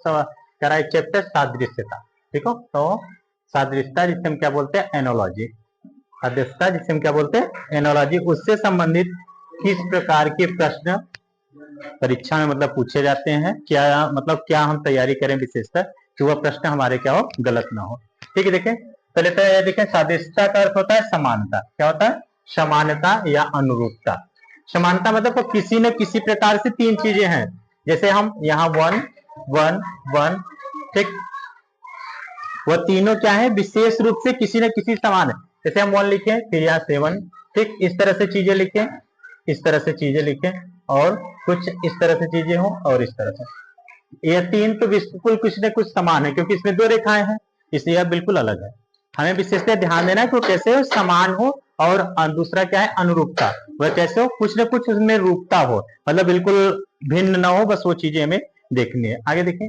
करा एक चैप्टर सादृश्यता, ठीक हो। तो सादृश्यता जिसे हम क्या बोलते हैं, एनोलॉजी। सादृश्यता जिसे हम क्या बोलते हैं, एनोलॉजी। उससे संबंधित किस प्रकार के प्रश्न परीक्षा में मतलब पूछे जाते हैं, क्या मतलब क्या हम तैयारी करें विशेषकर कि वह प्रश्न हमारे क्या हो, गलत ना हो। ठीक है, देखें पहले तो ये देखें, सादृश्यता का अर्थ होता है समानता। क्या होता है, समानता या अनुरूपता। समानता मतलब तो किसी न किसी प्रकार से तीन चीजें हैं, जैसे हम यहाँ 1 1 1, ठीक, वह तीनों क्या है, विशेष रूप से किसी न किसी समान है। जैसे हम 1 लिखें फिर यहाँ 7, ठीक, इस तरह से चीजें लिखें, इस तरह से चीजें लिखें, और कुछ इस तरह से चीजें हो, और इस तरह से। ये तीन तो बिल्कुल कुछ न कुछ समान है, क्योंकि इसमें 2 रेखाएं हैं, इसलिए यह बिल्कुल अलग है। हमें विशेषतः ध्यान देना है कि वो कैसे हो, समान हो, और दूसरा क्या है, अनुरूपता। वह कैसे हो, कुछ न कुछ उसमें रूपता हो, मतलब बिल्कुल भिन्न ना हो, बस वो चीजें हमें देखनी है। आगे देखें,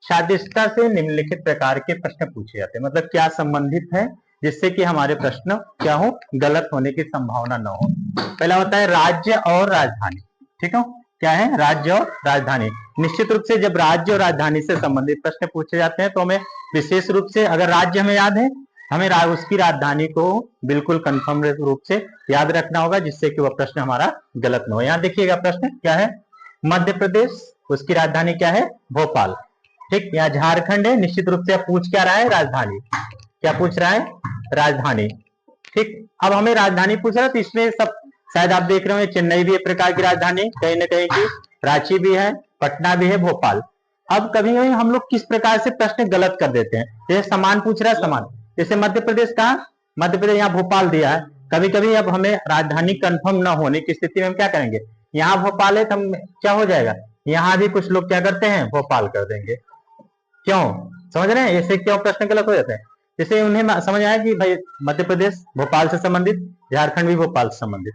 सादृश्यता से निम्नलिखित प्रकार के प्रश्न पूछे जाते हैं, मतलब क्या संबंधित है जिससे कि हमारे प्रश्न क्या हो, गलत होने की संभावना न हो। पहला होता है राज्य और राजधानी, ठीक है, क्या है, राज्य और राजधानी। निश्चित रूप से जब राज्य और राजधानी से संबंधित प्रश्न पूछे जाते हैं तो हमें विशेष रूप से, अगर राज्य हमें याद है, हमें उसकी राजधानी को बिल्कुल कंफर्म रूप से याद रखना होगा, जिससे कि वह प्रश्न हमारा गलत न हो। यहाँ देखिएगा प्रश्न क्या है, मध्य प्रदेश, उसकी राजधानी क्या है, भोपाल, ठीक। यहाँ झारखंड है, निश्चित रूप से पूछ क्या रहा है, राजधानी। क्या पूछ रहा है, राजधानी, ठीक। अब हमें राजधानी पूछ रहा है, तो इसमें सब शायद आप देख रहे हो, चेन्नई भी एक प्रकार की राजधानी, कहीं ना कहीं की, रांची भी है, पटना भी है, भोपाल। अब कभी कभी हम लोग किस प्रकार से प्रश्न गलत कर देते हैं, जैसे समान पूछ रहा है, समान, जैसे मध्य प्रदेश का, मध्य प्रदेश यहाँ भोपाल दिया है। कभी कभी अब हमें राजधानी कंफर्म न होने की स्थिति में हम क्या करेंगे, यहाँ भोपाल है तो हम क्या हो जाएगा, यहाँ भी कुछ लोग क्या करते हैं, भोपाल कर देंगे। क्यों, समझ रहे हैं, ऐसे क्यों प्रश्न गलत हो जाते हैं। जैसे उन्हें समझ आया कि भाई मध्य प्रदेश भोपाल से संबंधित, झारखंड भी भोपाल से संबंधित,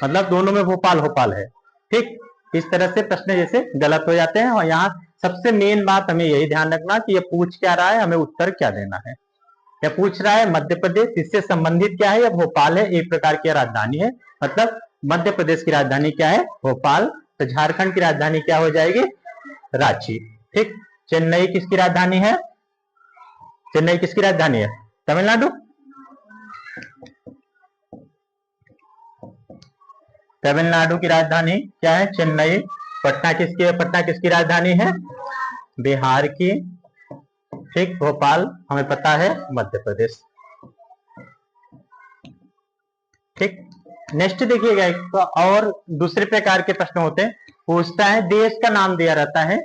मतलब दोनों में भोपाल भोपाल है, ठीक। इस तरह से प्रश्न जैसे गलत हो जाते हैं। और यहाँ सबसे मेन बात हमें यही ध्यान रखना कि ये पूछ क्या रहा है, हमें उत्तर क्या देना है। यह पूछ रहा है मध्य प्रदेश, इससे संबंधित क्या है, यह भोपाल है, एक प्रकार की राजधानी है, मतलब मध्य प्रदेश की राजधानी क्या है, भोपाल। तो झारखंड की राजधानी क्या हो जाएगी, रांची, ठीक। चेन्नई किसकी राजधानी है, चेन्नई किसकी राजधानी है, तमिलनाडु, तमिलनाडु की राजधानी क्या है, चेन्नई। पटना किसकी है, पटना किसकी राजधानी है, बिहार की, ठीक। भोपाल हमें पता है, मध्य प्रदेश, ठीक। नेक्स्ट देखिएगा, एक और दूसरे प्रकार के प्रश्न होते हैं, पूछता है देश का नाम दिया रहता है,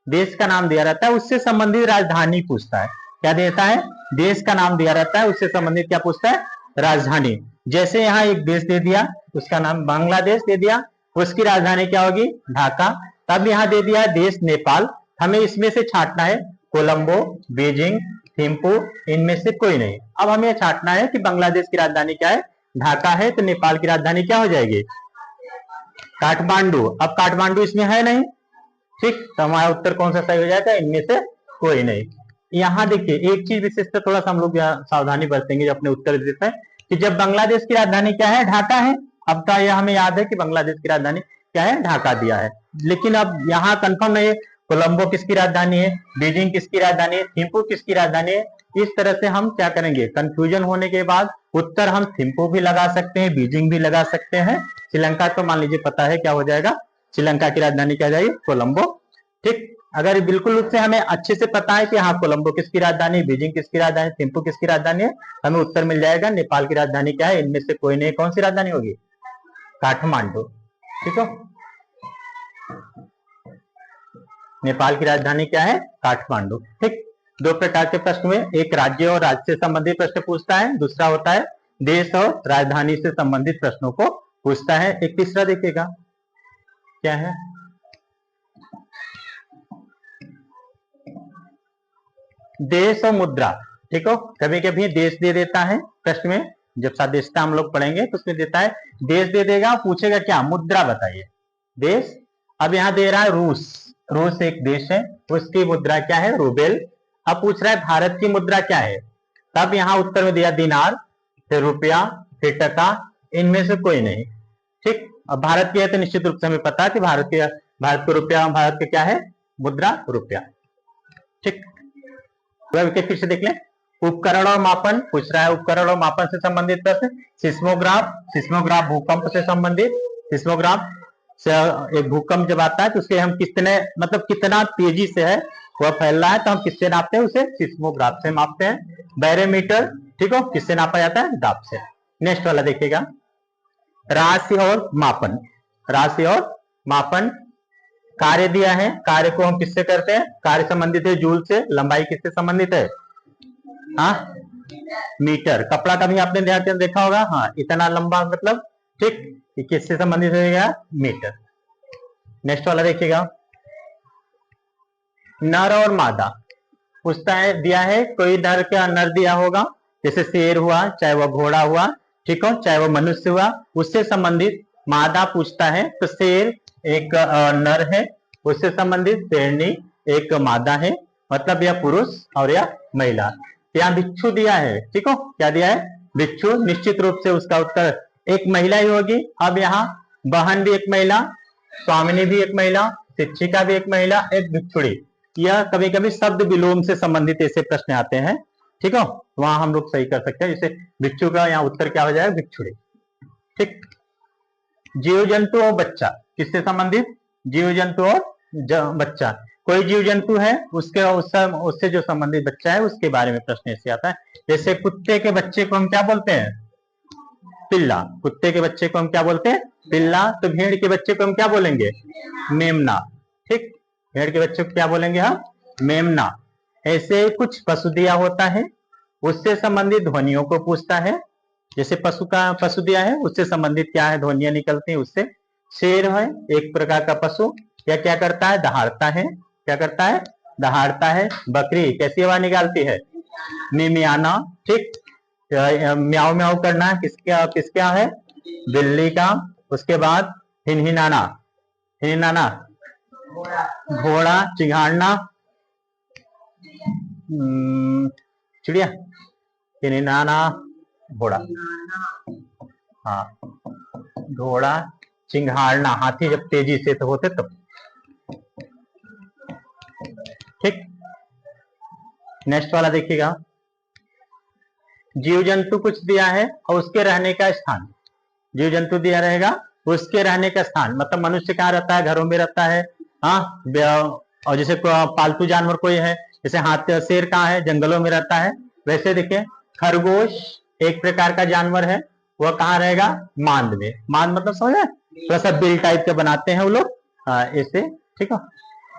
देश का नाम दिया रहता है, उससे संबंधित राजधानी पूछता है। क्या देता है, देश का नाम दिया रहता है, उससे संबंधित क्या पूछता है, राजधानी। जैसे यहाँ एक देश दे दिया, उसका नाम बांग्लादेश दे दिया, उसकी राजधानी क्या होगी, ढाका। तब यहाँ दे दिया है देश नेपाल, हमें इसमें से छांटना है कोलंबो, बीजिंग, थिम्पू, इनमें से कोई नहीं। अब हमें छांटना है कि बांग्लादेश की राजधानी क्या है, ढाका है, तो नेपाल की राजधानी क्या हो जाएगी, काठमांडू। अब काठमांडू इसमें है नहीं, ठीक, तो हमारा उत्तर कौन सा सही हो जाएगा, इनमें से कोई नहीं। यहाँ देखिए एक चीज विशेषता थोड़ा सा हम लोग सावधानी बरतेंगे जब अपने उत्तर देते हैं, कि जब बांग्लादेश की राजधानी क्या है, ढाका है, अब का यह हमें याद है कि बांग्लादेश की राजधानी क्या है, ढाका दिया है। लेकिन अब यहाँ कंफर्म नहीं है, कोलंबो किसकी राजधानी है, बीजिंग किसकी राजधानी है, थिम्पू किसकी राजधानी है। इस तरह से हम क्या करेंगे, कंफ्यूजन होने के बाद उत्तर हम थिम्पू भी लगा सकते हैं, बीजिंग भी लगा सकते हैं। श्रीलंका तो मान लीजिए पता है क्या हो जाएगा, श्रीलंका की राजधानी क्या जाएगी, कोलंबो, ठीक। अगर बिल्कुल रूप से हमें अच्छे से पता है कि हाँ कोलंबो किसकी राजधानी, बीजिंग किसकी राजधानी, थिम्पू किसकी राजधानी है, हमें उत्तर मिल जाएगा नेपाल की राजधानी क्या है, इनमें से कोई नहीं। कौन सी राजधानी होगी, काठमांडू, ठीक है। नेपाल की राजधानी क्या है, काठमांडू, ठीक। 2 प्रकार के प्रश्न हुए, एक राज्य और राज्य से संबंधित प्रश्न पूछता है, दूसरा होता है देश और राजधानी से संबंधित प्रश्नों को पूछता है। एक तीसरा देखिएगा क्या है, देश और मुद्रा, ठीक हो। कभी कभी देश दे देता है प्रश्न में, जब सादृश्यता हम लोग पढ़ेंगे तो उसमें देता है देश दे देगा, पूछेगा क्या, मुद्रा बताइए, देश। अब यहाँ दे रहा है रूस, रूस एक देश है, उसकी मुद्रा क्या है, रूबेल। अब पूछ रहा है भारत की मुद्रा क्या है, तब यहाँ उत्तर में दिया दिनार, फिर रुपया, फिर टका, इनमें से कोई नहीं, ठीक। अब भारत की है तो निश्चित रूप से हमें पता है कि भारत को रुपया, भारत का क्या है, मुद्रा रुपया। ठीक, फिर से देख लें। उपकरण और मापन पूछ रहा है, उपकरण और मापन से संबंधित प्रश्न। सिस्मोग्राफ, सिस्मोग्राफ भूकंप से संबंधित। सिस्मोग्राफ से एक भूकंप जब आता है तो उसे हम कितने मतलब कितना तेजी से है वह फैल रहा है तो हम किससे नापते हैं, उसे सिस्मोग्राफ से मापते हैं। बैरोमीटर, ठीक हो, किससे नापा जाता है, दाब से। नेक्स्ट वाला देखिएगा, राशि और मापन। राशि और मापन, कार्य दिया है, कार्य को हम किससे करते हैं, कार्य संबंधित है जूल से। लंबाई किससे संबंधित है, हाँ मीटर। कपड़ा का भी आपने ध्यान देखा होगा, हाँ इतना लंबा मतलब, ठीक, किससे संबंधित रहेगा, मीटर। नेक्स्ट वाला देखिएगा, नर और मादा पूछता है, दिया है कोई नर का नर दिया होगा, जैसे शेर हुआ, चाहे वह घोड़ा हुआ, ठीक हो, चाहे वह मनुष्य हुआ, उससे संबंधित। मादा पूछता है तो शेर एक नर है, उससे संबंधित शेरनी एक मादा है, मतलब यह पुरुष और यह महिला। यहाँ भिक्षु दिया है, ठीक हो, क्या दिया है, भिक्षु। निश्चित रूप से उसका उत्तर एक महिला ही होगी। अब यहाँ बहन भी एक महिला, स्वामिनी भी एक महिला, शिक्षिका भी एक महिला, एक भिक्षुड़ी। यह कभी कभी शब्द विलोम से संबंधित ऐसे प्रश्न आते हैं, ठीक हो, वहां हम लोग सही कर सकते हैं। जैसे भिक्षु का यहाँ उत्तर क्या हो जाएगा, भिक्षुड़ी। ठीक, जीव जंतु और बच्चा किससे संबंधित, जीव जंतु और बच्चा। कोई जीव जंतु है उसके उससे जो संबंधित बच्चा है उसके बारे में प्रश्न ऐसे आता है। जैसे कुत्ते के बच्चे को हम क्या बोलते हैं, पिल्ला। कुत्ते के बच्चे को हम क्या बोलते हैं, पिल्ला। तो भेड़ के बच्चे को हम क्या बोलेंगे, मेमना। ठीक, भेड़ के बच्चे को क्या बोलेंगे हम, मेमना। ऐसे कुछ पशु दिया होता है, उससे संबंधित ध्वनियों को पूछता है। जैसे पशु दिया है उससे संबंधित क्या है, ध्वनियां निकलती हैं उससे। शेर है एक प्रकार का पशु, यह क्या करता है, दहाड़ता है। क्या करता है, दहाड़ता है। बकरी कैसी आवाज निकालती है, मिमियाना। ठीक, म्याऊ म्याऊ करना किसका किसका है, बिल्ली का। उसके बाद हिनहिनाना, हिनहिनाना घोड़ा, चिंघाड़ना चिड़िया, हिनहिनाना घोड़ा, हाँ घोड़ा, चिंघाड़ना हाथी जब तेजी से तो होते तब। ठीक, नेक्स्ट वाला देखिएगा, जीव जंतु कुछ दिया है और उसके रहने का स्थान। जीव जंतु दिया रहेगा, उसके रहने का स्थान मतलब मनुष्य कहाँ रहता है, घरों में रहता है, हाँ। और जैसे पालतू जानवर कोई है, जैसे हाथी, शेर कहाँ है, जंगलों में रहता है। वैसे देखिए खरगोश एक प्रकार का जानवर है, वह कहाँ रहेगा, मांद में। मांद मतलब समझे, थोड़ा सा बिल टाइप के बनाते हैं वो लोग, ऐसे। ठीक है,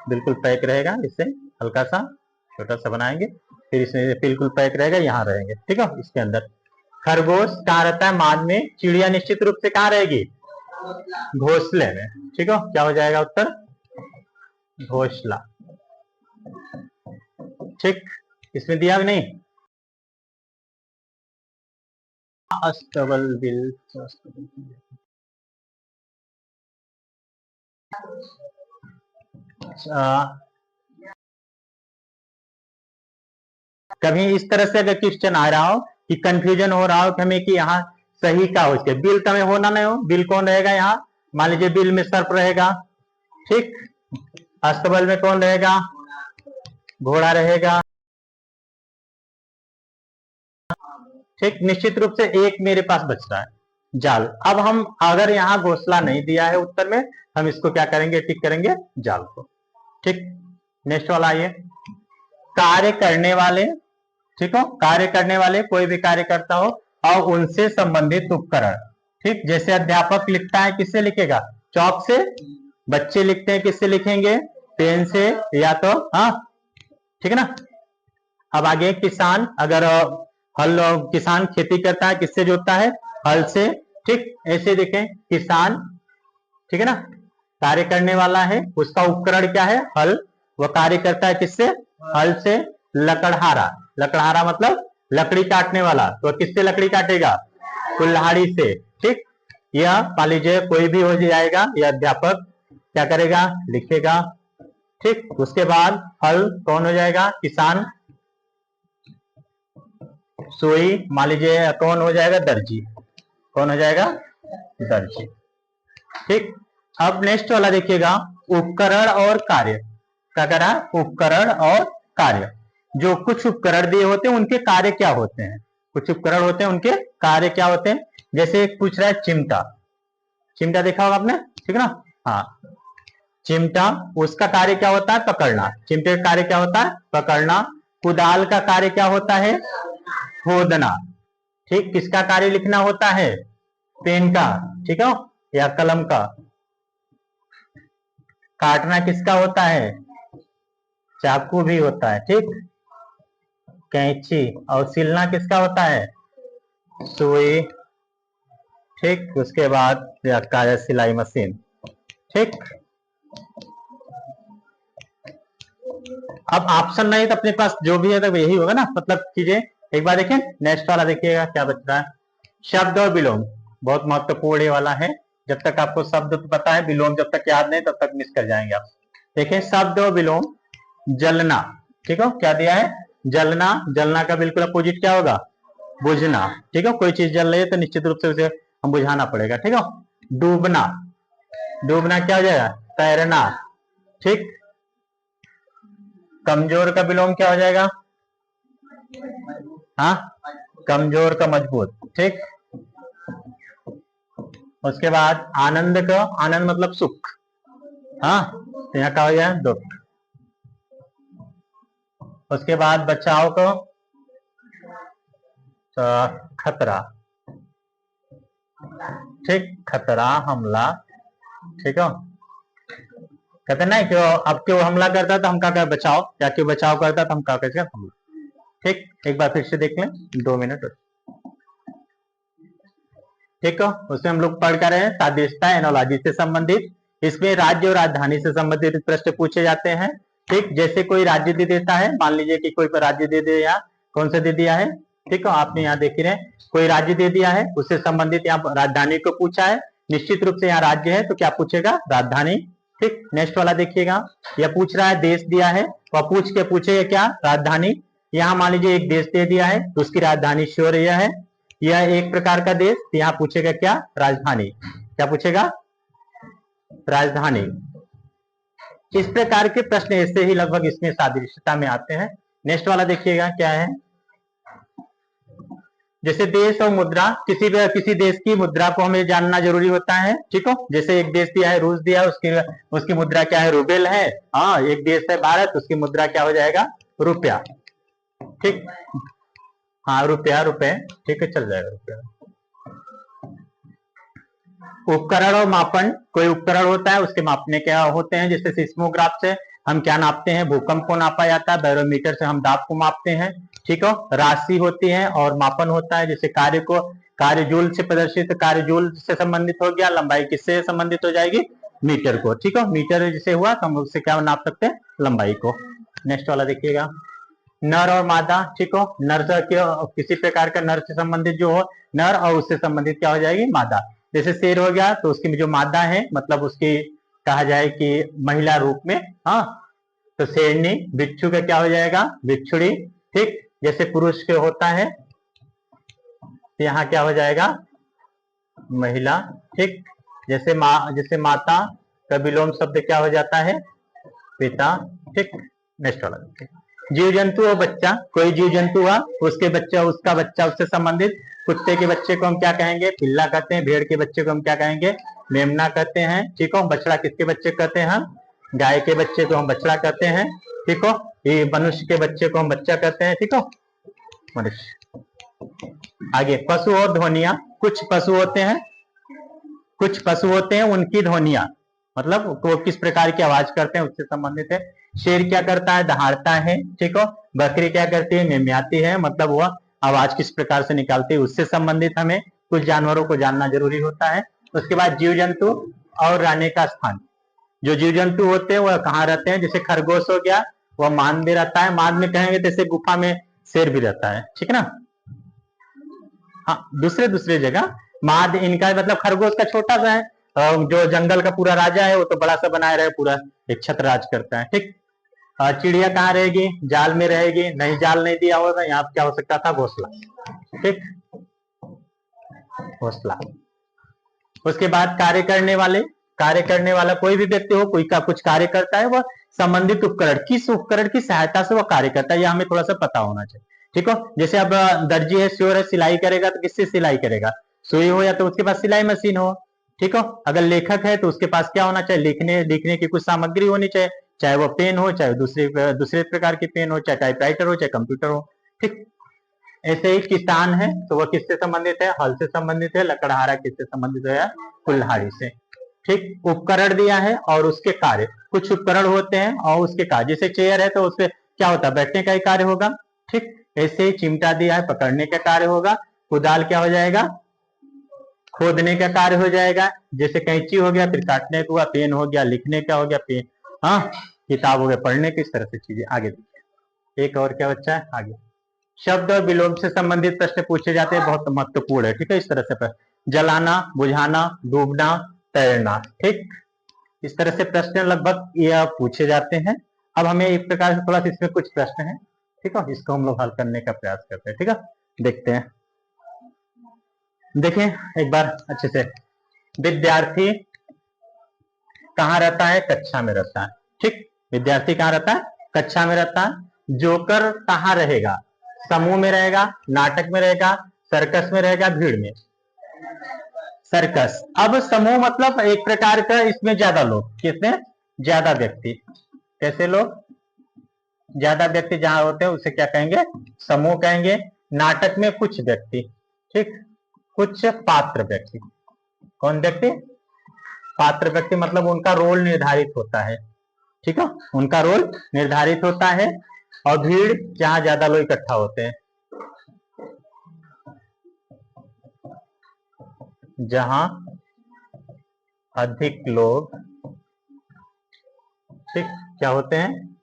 बिल्कुल पैक रहेगा, इससे हल्का सा छोटा सा बनाएंगे, फिर इसमें बिल्कुल पैक रहेगा, यहाँ रहेंगे। ठीक है, इसके अंदर खरगोश कहाँ रहता है, मांद में। चिड़िया निश्चित रूप से कहाँ रहेगी, घोंसले में। ठीक है, क्या हो जाएगा उत्तर, घोंसला। ठीक, इसमें दिया भी नहीं, अस्तबल बिल। कभी इस तरह से अगर क्वेश्चन आ रहा हो कि कंफ्यूजन हो रहा हो कि हमें कि यहाँ सही क्या हो, इसके बिल तो हमें होना नहीं हो। बिल कौन रहेगा यहाँ, मान लीजिए बिल में सर्प रहेगा, ठीक। अस्तबल में कौन रहेगा, घोड़ा रहेगा, ठीक। निश्चित रूप से एक मेरे पास बच रहा है, जाल। अब हम अगर यहाँ घोंसला नहीं दिया है उत्तर में, हम इसको क्या करेंगे, टिक करेंगे जाल को। ठीक, नेक्स्ट वाला आइए, कार्य करने वाले। ठीक हो, कार्य करने वाले कोई भी कार्य करता हो और उनसे संबंधित उपकरण। ठीक, जैसे अध्यापक लिखता है, किससे लिखेगा, चौक से। बच्चे लिखते हैं, किससे लिखेंगे, पेन से, या तो हाँ, ठीक है ना। अब आगे किसान, अगर हल, किसान खेती करता है, किससे जोतता है, हल से। ठीक, ऐसे देखें किसान, ठीक है ना। कार्य करने वाला है, उसका उपकरण क्या है, हल। वह कार्य करता है किससे, हल से। लकड़हारा, लकड़हारा मतलब लकड़ी काटने वाला, तो किससे लकड़ी काटेगा, कुल्हाड़ी से। ठीक, यह मान लीजिए कोई भी हो जाएगा, यह अध्यापक क्या करेगा, लिखेगा। ठीक, उसके बाद हल कौन हो जाएगा, किसान। सुई मान लीजिए कौन हो जाएगा, दर्जी। कौन हो जाएगा, दर्जी। ठीक, अब नेक्स्ट वाला देखिएगा, उपकरण और कार्य। क्या करा, उपकरण और कार्य। जो कुछ उपकरण दिए होते हैं उनके कार्य क्या होते हैं, कुछ उपकरण होते हैं उनके कार्य क्या होते हैं। जैसे एक पूछ रहा है चिमटा, चिमटा देखा होगा आपने, ठीक है ना। हाँ, चिमटा, उसका कार्य क्या होता है, पकड़ना। चिमटे का कार्य क्या होता है, पकड़ना। कुदाल का कार्य क्या होता है, खोदना। ठीक, किसका कार्य लिखना होता है, पेन का, ठीक है, या कलम का। काटना किसका होता है, चाकू भी होता है, ठीक, कैंची। और सिलना किसका होता है, सुई, ठीक। उसके बाद का सिलाई मशीन, ठीक। अब ऑप्शन नहीं तो अपने पास जो भी है तो यही होगा ना, मतलब चीजें। एक बार देखें नेक्स्ट वाला, देखिएगा क्या बच रहा है। शब्द और विलोम बहुत महत्वपूर्ण ये वाला है। जब तक आपको शब्द तो पता है, विलोम जब तक याद नहीं तब तक मिस कर जाएंगे आप। देखें शब्द और विलोम। जलना, ठीक है, क्या दिया है, जलना। जलना का बिल्कुल अपोजिट क्या होगा, बुझना, ठीक है। कोई चीज जल रही है तो निश्चित रूप से उसे हम बुझाना पड़ेगा, ठीक है। डूबना, डूबना क्या हो जाएगा, तैरना, ठीक। कमजोर का विलोम क्या हो जाएगा, हाँ, कमजोर का मजबूत, ठीक। उसके बाद आनंद का, आनंद मतलब सुख, हाँ, तो यहाँ क्या हो जाए, दुख। उसके बाद बचाव को, तो खतरा, ठीक, खतरा, हमला, ठीक है। कहते ना क्यों, अब क्यों हमला करता है तो हम क्या कहें, बचाओ, या क्यों बचाव करता है तो हम क्या कहें, हमला, ठीक। एक बार फिर से देख लें, 2 मिनट, ठीक है। उसमें हम लोग पढ़ कर रहे हैं सादृश्यता एनोलॉजी से संबंधित। इसमें राज्य और राजधानी से संबंधित प्रश्न पूछे जाते हैं, ठीक। जैसे कोई राज्य दे देता है, मान लीजिए कि कोई राज्य दे दे, यहाँ कौन सा दे दिया है, ठीक है, आपने यहाँ देख रहे हैं कोई राज्य दे दिया है, उससे संबंधित यहाँ राजधानी को पूछा है। निश्चित रूप से यहाँ राज्य है तो क्या पूछेगा, राजधानी, ठीक। नेक्स्ट वाला देखिएगा, यह पूछ रहा है देश दिया है, वह पूछ के पूछेगा क्या, राजधानी। यहाँ मान लीजिए एक देश दे दिया है तो उसकी राजधानी श्योर यह है, यह एक प्रकार का देश, यहाँ पूछेगा क्या, राजधानी, क्या पूछेगा, राजधानी। इस प्रकार के प्रश्न ऐसे ही लगभग इसमें सादृश्यता में आते हैं। नेक्स्ट वाला देखिएगा क्या है। जैसे देश और मुद्रा, किसी देश की मुद्रा को हमें जानना जरूरी होता है, ठीक हो। जैसे एक देश दिया है, रूस दिया है, उसकी मुद्रा क्या है, रूबेल है। हाँ, एक देश है भारत, उसकी मुद्रा क्या हो जाएगा, रुपया, ठीक। हाँ, रुपया, रुपए, ठीक है, चल जाएगा रुपया। उपकरण और मापन, कोई उपकरण होता है उसके मापने क्या होते हैं। जैसे सिस्मोग्राफ से हम क्या नापते हैं, भूकंप को नापा जाता है। बैरोमीटर से हम दाब को मापते हैं, ठीक है। राशि होती है और मापन होता है। जैसे कार्य को, कार्य जूल से प्रदर्शित, कार्य जूल से संबंधित हो गया। लंबाई किससे संबंधित हो जाएगी, मीटर को, ठीक है। मीटर जैसे हुआ तो हम उससे क्या नाप सकते हैं, लंबाई को। नेक्स्ट वाला देखिएगा, नर और मादा, ठीक हो। नर से किसी प्रकार का नर से संबंधित जो हो नर, और उससे संबंधित क्या हो जाएगी, मादा। जैसे शेर हो गया तो उसकी जो मादा है, मतलब उसकी कहा जाए कि महिला रूप में, हाँ, तो शेरनी। बिच्छू का क्या हो जाएगा, बिच्छुड़ी, ठीक। जैसे पुरुष के होता है तो यहाँ क्या हो जाएगा, महिला, ठीक। जैसे माता का विलोम शब्द क्या हो जाता है, पिता, ठीक। नेक्स्ट वाला देखिए, जीव जंतु और बच्चा, कोई जीव जंतु हुआ, उसके बच्चा, उसका बच्चा उससे संबंधित। कुत्ते के बच्चे को हम क्या कहेंगे, पिल्ला कहते हैं। भेड़ के बच्चे को हम क्या कहेंगे, मेमना कहते हैं, ठीक हो। बछड़ा किसके बच्चे कहते हैं, गाय के बच्चे को हम बछड़ा कहते हैं, ठीक हो। ये मनुष्य के बच्चे को हम बच्चा कहते हैं, ठीक हो, मनुष्य। आगे पशु और ध्वनिया, कुछ पशु होते हैं, कुछ पशु होते हैं उनकी ध्वनिया, मतलब वो किस प्रकार की आवाज करते हैं उससे संबंधित है। शेर क्या करता है, दहाड़ता है, ठीक हो। बकरी क्या करती है, मिमियाती है, मतलब वह आवाज किस प्रकार से निकालती है उससे संबंधित हमें कुछ जानवरों को जानना जरूरी होता है। उसके बाद जीव जंतु और रहने का स्थान, जो जीव जंतु होते हैं वह कहाँ रहते हैं। जैसे खरगोश हो गया, वह मान में रहता है। मान में कहेंगे जैसे गुफा में शेर भी रहता है, ठीक है ना। हाँ, दूसरे दूसरे जगह माद इनका मतलब खरगोश का छोटा सा है, जो जंगल का पूरा राजा है वो तो बड़ा सा बनाए रहे, पूरा एक छत्र राज करता है, ठीक। चिड़िया कहाँ रहेगी, जाल में रहेगी, नहीं जाल नहीं दिया होगा, यहाँ क्या हो सकता था, घोंसला, ठीक, घोंसला। उसके बाद कार्य करने वाले, कार्य करने वाला कोई भी व्यक्ति हो, कोई का कुछ कार्य करता है, वह संबंधित उपकरण, किस उपकरण की सहायता से वह कार्य करता है, यह हमें थोड़ा सा पता होना चाहिए। ठीक हो, जैसे अब दर्जी है, श्योर है, सिलाई करेगा तो किससे सिलाई करेगा, सुई हो या तो उसके पास सिलाई मशीन हो। ठीक हो, अगर लेखक है तो उसके पास क्या होना चाहिए, लिखने की कुछ सामग्री होनी चाहिए, चाहे वो पेन हो, चाहे दूसरे प्रकार की पेन हो, चाहे टाइपराइटर हो, चाहे कंप्यूटर हो। ठीक, ऐसे ही किसान है तो वह किससे संबंधित है, हल से संबंधित है। लकड़हारा किससे संबंधित है, कुल्हाड़ी से। ठीक, उपकरण दिया है और उसके कार्य, कुछ उपकरण होते हैं और उसके कार्य, जैसे चेयर है तो उसपे क्या होता है, बैठने का ही कार्य होगा। ठीक, ऐसे ही चिमटा दिया है, पकड़ने का कार्य होगा। कुदाल क्या हो जाएगा, खोदने का कार्य हो जाएगा। जैसे कैंची हो गया, फिर काटने का हुआ, पेन हो गया, लिखने का हो गया, पेन, हाँ, किताब हो गया, पढ़ने की, इस तरह से चीजें। आगे देखिए, एक और क्या बच्चा है आगे, शब्द और विलोम से संबंधित प्रश्न पूछे जाते हैं, बहुत महत्वपूर्ण है। ठीक है, इस तरह से प्रश्न, जलाना, बुझाना, डूबना, तैरना। ठीक, इस तरह से प्रश्न लगभग यह पूछे जाते हैं। अब हमें एक प्रकार से थोड़ा सा इसमें कुछ प्रश्न है, ठीक है, इसको हम लोग हल करने का प्रयास करते हैं। ठीक है, देखते हैं, देखें एक बार अच्छे से। विद्यार्थी कहाँ रहता है, कक्षा में रहता है। ठीक, विद्यार्थी कहाँ रहता है, कक्षा में रहता है। जोकर कहाँ रहेगा, समूह में रहेगा, नाटक में रहेगा, सर्कस में रहेगा, भीड़ में। सर्कस, अब समूह मतलब एक प्रकार का, इसमें ज्यादा लोग, किसमें, ज्यादा व्यक्ति। कैसे लोग, ज्यादा व्यक्ति जहां होते हैं उसे क्या कहेंगे, समूह कहेंगे। नाटक में कुछ व्यक्ति, ठीक, कुछ पात्र व्यक्ति। कौन व्यक्ति, पात्र व्यक्ति, मतलब उनका रोल निर्धारित होता है। ठीक है, उनका रोल निर्धारित होता है। और भीड़, जहां ज्यादा लोग इकट्ठा होते हैं, जहां अधिक लोग, ठीक, क्या होते हैं,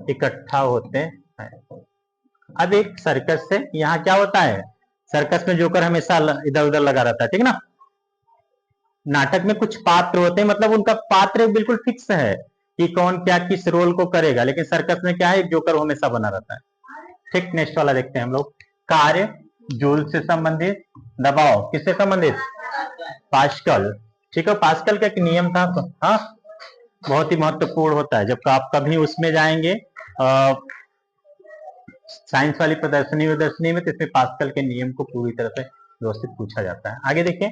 इकट्ठा होते हैं। अब एक सर्कस से यहाँ क्या होता है, सर्कस में जोकर हमेशा इधर उधर लगा रहता है, ठीक ना। नाटक में कुछ पात्र होते हैं, मतलब उनका पात्र बिल्कुल फिक्स है कि कौन क्या किस रोल को करेगा, लेकिन सर्कस में क्या है, जोकर हमेशा बना रहता है। ठीक, नेक्स्ट वाला देखते हैं हम लोग। कार्य, जूल से संबंधित, दबाव किससे संबंधित, पास्कल। ठीक है, पास्कल का एक नियम था, हाँ, बहुत ही महत्वपूर्ण होता है। जब आप कभी उसमें जाएंगे साइंस वाली प्रदर्शनी में, तो इसमें पास्कल के नियम को पूरी तरह से व्यवस्थित पूछा जाता है। आगे देखिए,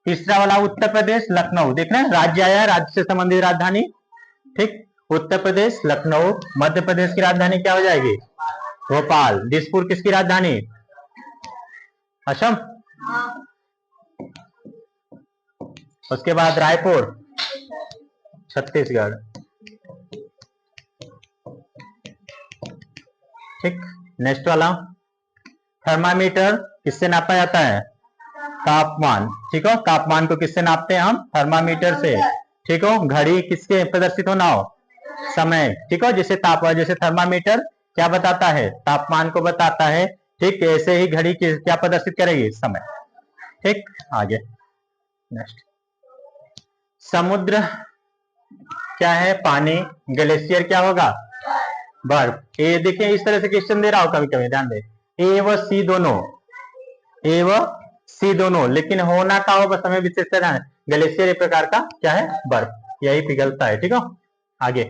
तीसरा वाला, उत्तर प्रदेश, लखनऊ। देख रहे हैं, राज्य आया, राज्य से संबंधित राजधानी। ठीक, उत्तर प्रदेश, लखनऊ। मध्य प्रदेश की राजधानी क्या हो जाएगी, भोपाल। दिसपुर किसकी राजधानी, असम। उसके बाद रायपुर, छत्तीसगढ़। ठीक, नेक्स्ट वाला, थर्मामीटर किससे नापा जाता है, तापमान। ठीक हो, तापमान को किससे नापते हैं हम, थर्मामीटर से। ठीक हो, घड़ी किसके प्रदर्शित होना हो, समय। ठीक हो, जैसे जैसे थर्मामीटर क्या बताता है, तापमान को बताता है। ठीक, ऐसे ही घड़ी क्या प्रदर्शित करेगी, समय। ठीक, आगे नेक्स्ट, समुद्र क्या है, पानी। ग्लेशियर क्या होगा, बर्फ। ये देखिए, इस तरह से क्वेश्चन दे रहा हो कभी कभी, ध्यान दे, ए व सी दोनों, ए व सी दोनों, लेकिन होना का हो, बस हमें विशेषता ध्यान। ग्लेशियर एक प्रकार का क्या है, बर्फ, यही पिघलता है। ठीक है, आगे